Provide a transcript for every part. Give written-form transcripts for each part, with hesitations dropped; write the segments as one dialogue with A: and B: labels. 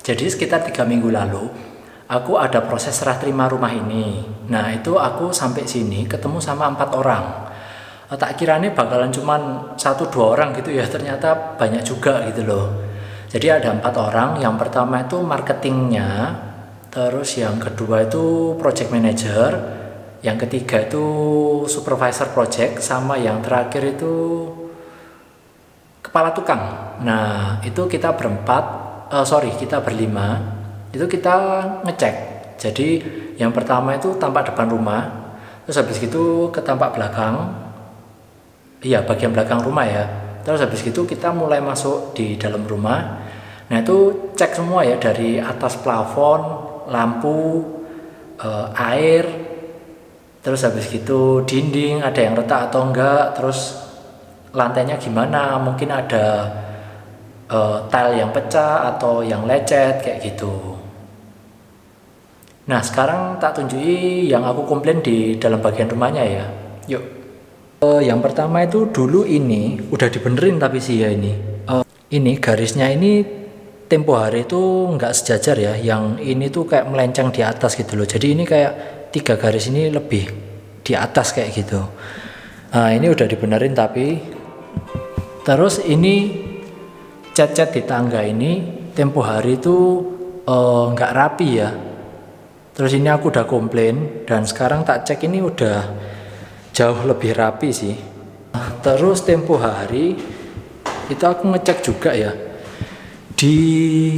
A: Jadi sekitar 3 minggu lalu, aku ada proses serah terima rumah ini. Nah itu aku sampai sini ketemu sama 4 orang. Tak kiranya bakalan cuman 1-2 orang gitu ya, ternyata banyak juga gitu loh. Jadi ada 4 orang. Yang pertama itu marketingnya, terus yang kedua itu project manager, yang ketiga itu supervisor project, sama yang terakhir itu kepala tukang. Nah itu kita kita berlima, itu kita ngecek. Jadi yang pertama itu tampak depan rumah, terus habis itu ke tampak belakang, iya bagian belakang rumah ya. Terus habis itu kita mulai masuk di dalam rumah. Nah itu cek semua ya, dari atas plafon, lampu, air, terus habis itu dinding ada yang retak atau enggak, terus lantainya gimana, mungkin ada tile yang pecah atau yang lecet kayak gitu. Nah sekarang tak tunjuki yang aku komplain di dalam bagian rumahnya ya. Yuk. Yang pertama itu dulu ini udah dibenerin tapi sih ya ini garisnya ini tempo hari itu nggak sejajar ya. Yang ini tuh kayak melenceng di atas gitu loh. Jadi ini kayak 3 garis ini lebih di atas kayak gitu. Nah ini udah dibenerin tapi terus ini cat-cat di tangga ini tempo hari itu nggak rapi ya. Terus ini aku udah komplain dan sekarang tak cek ini udah jauh lebih rapi sih. Terus tempo hari itu aku ngecek juga ya di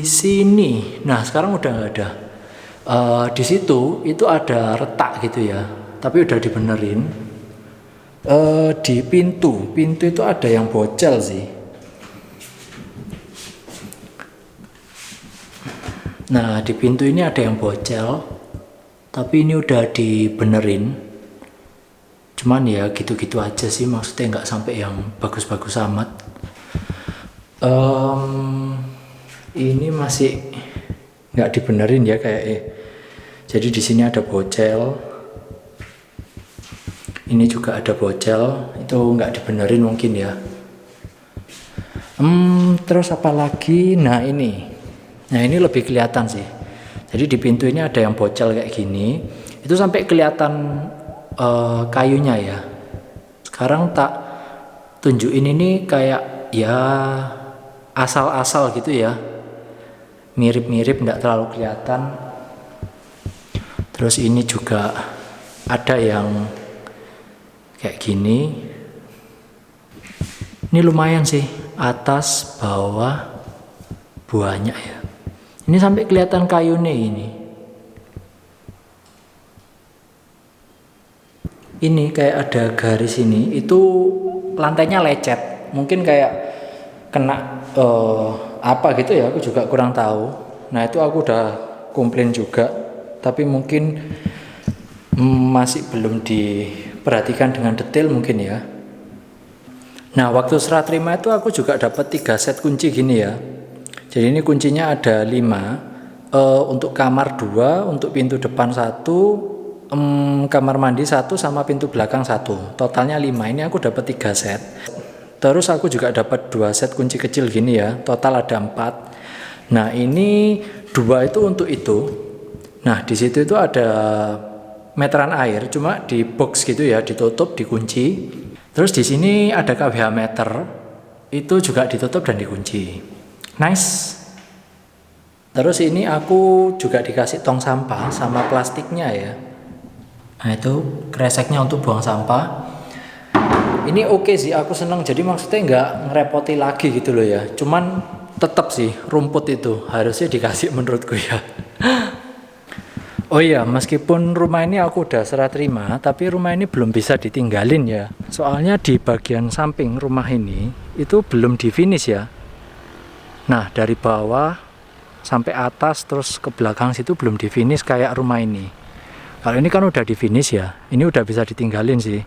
A: sini. Nah sekarang udah nggak ada. Di situ itu ada retak gitu ya, tapi udah dibenerin. Di pintu itu ada yang bocel sih. Nah di pintu ini ada yang bocel, tapi ini udah dibenerin. Cuman ya gitu-gitu aja sih, maksudnya nggak sampai yang bagus-bagus amat. Ini masih nggak dibenerin ya kayak jadi di sini ada bocel, ini juga ada bocel, itu nggak dibenerin mungkin ya. Terus apa lagi? Nah ini lebih kelihatan sih. Jadi di pintu ini ada yang bocel kayak gini, itu sampai kelihatan kayunya ya. Sekarang tak tunjukin ini kayak ya asal-asal gitu ya, mirip-mirip, nggak terlalu kelihatan. Terus ini juga ada yang kayak gini. Ini lumayan sih, atas bawah banyak ya. Ini sampai kelihatan kayunya ini. Ini kayak ada garis ini, itu lantainya lecet. Mungkin kayak kena apa gitu ya, aku juga kurang tahu. Nah itu aku udah komplain juga, tapi mungkin masih belum diperhatikan dengan detail mungkin ya. Nah waktu serah terima itu aku juga dapat 3 set kunci gini ya. Jadi ini kuncinya ada 5, untuk kamar 2, untuk pintu depan 1, kamar mandi 1, sama pintu belakang 1. Totalnya 5, ini aku dapat 3 set. Terus aku juga dapat 2 set kunci kecil gini ya, total ada 4. Nah ini 2 itu untuk itu. Nah di situ itu ada meteran air, cuma di box gitu ya, ditutup, dikunci. Terus di sini ada KWH meter, itu juga ditutup dan dikunci. Nice. Terus ini aku juga dikasih tong sampah sama plastiknya ya. Nah itu kreseknya untuk buang sampah. Ini oke sih, aku seneng. Jadi maksudnya nggak ngerepoti lagi gitu loh ya. Cuman tetap sih rumput itu harusnya dikasih menurutku ya. Oh iya, meskipun rumah ini aku udah serah terima, tapi rumah ini belum bisa ditinggalin ya. Soalnya di bagian samping rumah ini itu belum di finish ya. Nah dari bawah sampai atas terus ke belakang situ belum di finish kayak rumah ini. Kalau ini kan udah di finish ya, ini udah bisa ditinggalin sih.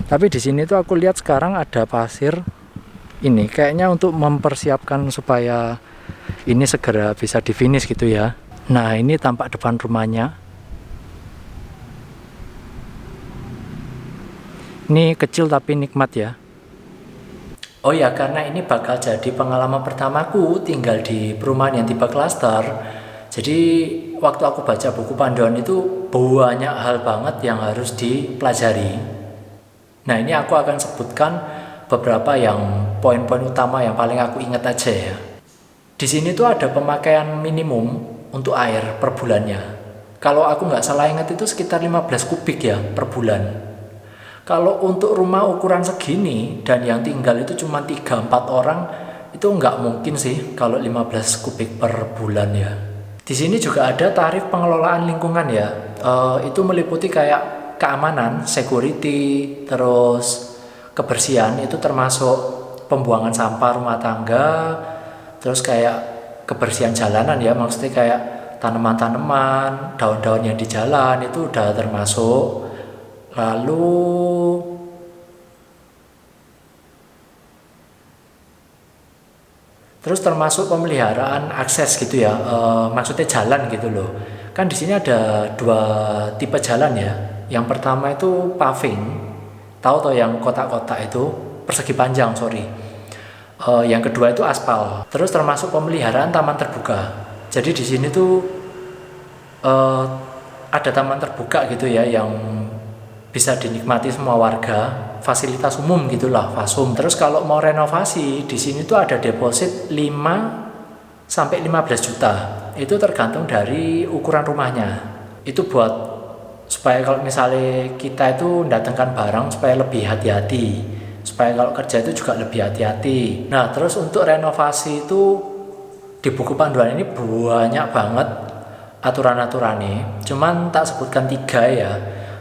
A: Tapi di sini tuh aku lihat sekarang ada pasir. Ini kayaknya untuk mempersiapkan supaya ini segera bisa di finish gitu ya. Nah ini tampak depan rumahnya. Ini kecil tapi nikmat ya. Oh ya, karena ini bakal jadi pengalaman pertamaku tinggal di perumahan yang tipe klaster. Jadi waktu aku baca buku panduan itu banyak hal banget yang harus dipelajari. Nah, ini aku akan sebutkan beberapa yang poin-poin utama yang paling aku ingat aja ya. Di sini tuh ada pemakaian minimum untuk air per bulannya. Kalau aku nggak salah ingat itu sekitar 15 kubik ya per bulan. Kalau untuk rumah ukuran segini dan yang tinggal itu cuma 3-4 orang, itu nggak mungkin sih kalau 15 kubik per bulan ya. Di sini juga ada tarif pengelolaan lingkungan ya. Itu meliputi kayak keamanan, security, terus kebersihan, itu termasuk pembuangan sampah rumah tangga, terus kayak kebersihan jalanan ya, maksudnya kayak tanaman-tanaman, daun-daun yang di jalan itu udah termasuk. Lalu terus termasuk pemeliharaan akses gitu ya, maksudnya jalan gitu loh. Kan di sini ada dua tipe jalan ya. Yang pertama itu paving, tahu toh yang kotak-kotak itu persegi panjang, sorry. Yang kedua itu aspal. Terus termasuk pemeliharaan taman terbuka. Jadi di sini tuh ada taman terbuka gitu ya yang bisa dinikmati semua warga, fasilitas umum gitulah, fasum. Terus kalau mau renovasi di sini tuh ada deposit 5 sampai 15 juta. Itu tergantung dari ukuran rumahnya. Itu buat supaya kalau misalnya kita itu mendatangkan barang supaya lebih hati-hati. Supaya kalau kerja itu juga lebih hati-hati. Nah, terus untuk renovasi itu di buku panduan ini banyak banget aturan-aturannya. Cuman tak sebutkan 3 ya.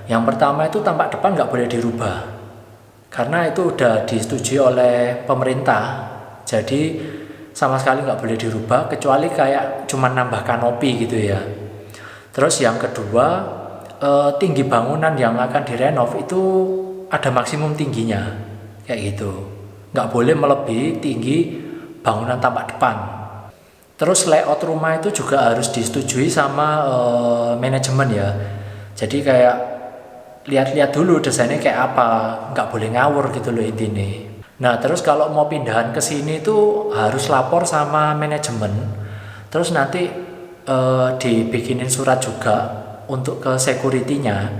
A: Yang pertama itu tampak depan nggak boleh dirubah karena itu udah disetujui oleh pemerintah, jadi sama sekali nggak boleh dirubah kecuali kayak cuma nambah kanopi gitu ya. Terus yang kedua, tinggi bangunan yang akan direnov itu ada maksimum tingginya kayak gitu, nggak boleh melebihi tinggi bangunan tampak depan. Terus layout rumah itu juga harus disetujui sama manajemen ya, jadi kayak lihat-lihat dulu desainnya kayak apa, nggak boleh ngawur gitu loh intinya. Nah, terus kalau mau pindahan ke sini tuh harus lapor sama manajemen. Terus nanti dibikinin surat juga untuk ke security-nya.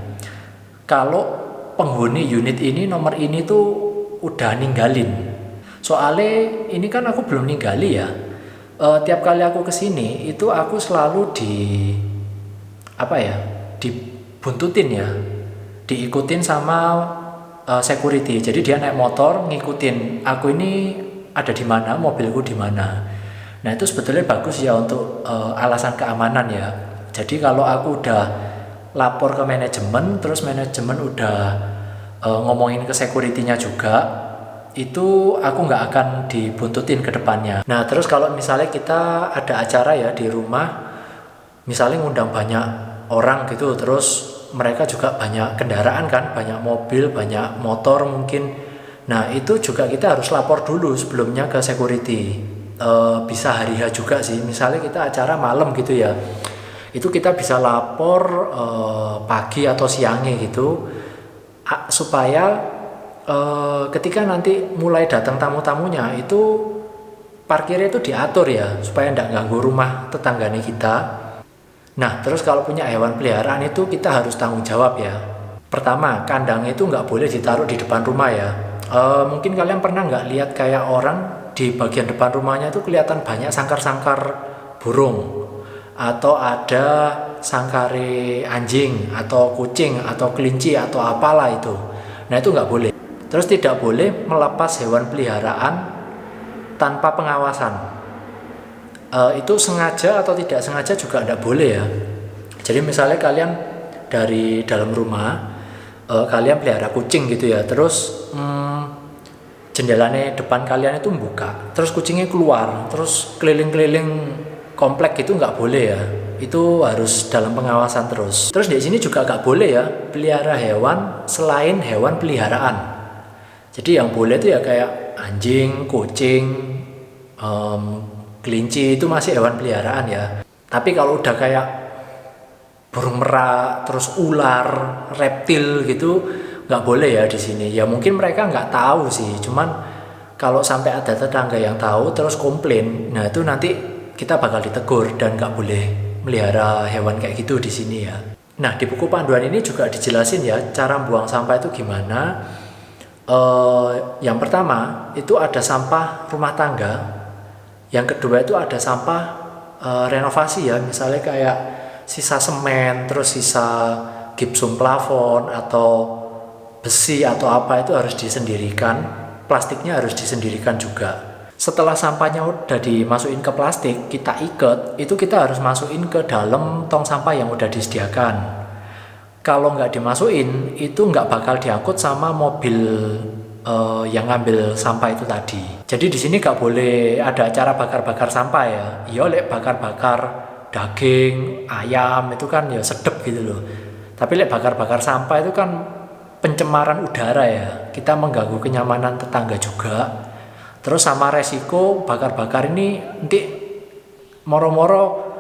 A: Kalau penghuni unit ini nomor ini tuh udah ninggalin. Soalnya ini kan aku belum ninggali ya. Tiap kali aku ke sini itu aku selalu dibuntutin ya. Diikutin sama security. Jadi dia naik motor ngikutin aku ini ada di mana, mobilku di mana. Nah, itu sebetulnya bagus ya untuk alasan keamanan ya. Jadi kalau aku udah lapor ke manajemen, terus manajemen udah ngomongin ke security-nya juga, itu aku nggak akan dibuntutin ke depannya. Nah, terus kalau misalnya kita ada acara ya di rumah, misalnya ngundang banyak orang gitu, terus mereka juga banyak kendaraan kan, banyak mobil, banyak motor mungkin. Nah, itu juga kita harus lapor dulu sebelumnya ke security. Bisa hari H juga sih, misalnya kita acara malam gitu ya, itu kita bisa lapor pagi atau siangnya gitu, supaya ketika nanti mulai datang tamu-tamunya itu parkirnya itu diatur ya, supaya tidak ganggu rumah tetangganya kita. Nah, terus kalau punya hewan peliharaan itu kita harus tanggung jawab ya. Pertama, kandangnya itu nggak boleh ditaruh di depan rumah ya. Mungkin kalian pernah nggak lihat kayak orang di bagian depan rumahnya itu kelihatan banyak sangkar-sangkar burung, atau ada sangkare anjing atau kucing atau kelinci atau apalah itu. Nah, itu nggak boleh. Terus tidak boleh melepas hewan peliharaan tanpa pengawasan. Itu sengaja atau tidak sengaja juga tidak boleh ya. Jadi misalnya kalian dari dalam rumah kalian pelihara kucing gitu ya, terus jendelanya depan kalian itu buka, terus kucingnya keluar, terus keliling-keliling komplek itu nggak boleh ya. Itu harus dalam pengawasan terus. Terus di sini juga nggak boleh ya pelihara hewan selain hewan peliharaan. Jadi yang boleh itu ya kayak anjing, kucing, kelinci itu masih hewan peliharaan ya. Tapi kalau udah kayak burung merak, terus ular, reptil gitu nggak boleh ya di sini. Ya mungkin mereka nggak tahu sih, cuman kalau sampai ada tetangga yang tahu terus komplain, nah itu nanti kita bakal ditegur dan nggak boleh melihara hewan kayak gitu di sini ya. Nah, di buku panduan ini juga dijelasin ya cara buang sampah itu gimana. Yang pertama itu ada sampah rumah tangga, yang kedua itu ada sampah renovasi ya, misalnya kayak sisa semen, terus sisa gipsum plafon atau besi atau apa itu harus disendirikan, plastiknya harus disendirikan juga. Setelah sampahnya udah dimasukin ke plastik, kita ikat, itu kita harus masukin ke dalam tong sampah yang udah disediakan. Kalau nggak dimasukin, itu nggak bakal diangkut sama mobil yang ngambil sampah itu tadi. Jadi di sini nggak boleh ada acara bakar-bakar sampah ya. Iya, lek bakar-bakar daging, ayam itu kan ya sedep gitu loh. Tapi lek bakar-bakar sampah itu kan pencemaran udara ya. Kita mengganggu kenyamanan tetangga juga. Terus sama resiko bakar-bakar ini nanti moro-moro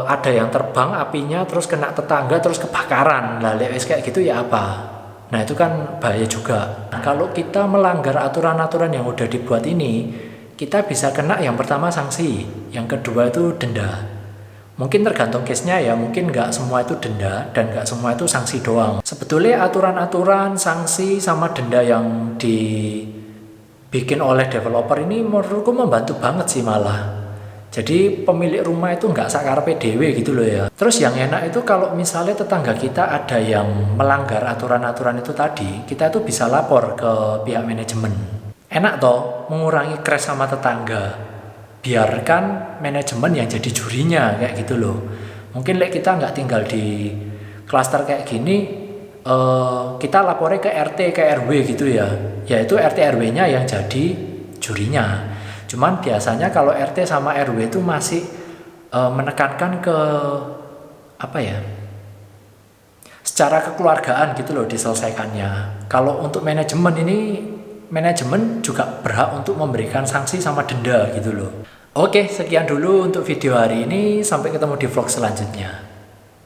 A: ada yang terbang apinya terus kena tetangga terus kebakaran. Lah lewes kayak gitu ya apa? Nah itu kan bahaya juga. Nah, kalau kita melanggar aturan-aturan yang udah dibuat ini, kita bisa kena yang pertama sanksi, yang kedua itu denda. Mungkin tergantung case-nya ya, mungkin nggak semua itu denda dan nggak semua itu sanksi doang. Sebetulnya aturan-aturan, sanksi sama denda yang dibikin oleh developer ini menurutku membantu banget sih malah. Jadi pemilik rumah itu nggak sakarepe dhewe gitu loh ya. Terus yang enak itu kalau misalnya tetangga kita ada yang melanggar aturan-aturan itu tadi, kita itu bisa lapor ke pihak manajemen. Enak toh, mengurangi crash sama tetangga. Biarkan manajemen yang jadi jurinya kayak gitu loh. Mungkin kita nggak tinggal di klaster kayak gini, kita lapornya ke RT, ke RW gitu ya. Yaitu RT RW-nya yang jadi jurinya. Cuman biasanya kalau RT sama RW itu masih menekankan ke apa ya, secara kekeluargaan gitu loh diselesaikannya. Kalau untuk manajemen ini, manajemen juga berhak untuk memberikan sanksi sama denda gitu loh. Oke, sekian dulu untuk video hari ini. Sampai ketemu di vlog selanjutnya.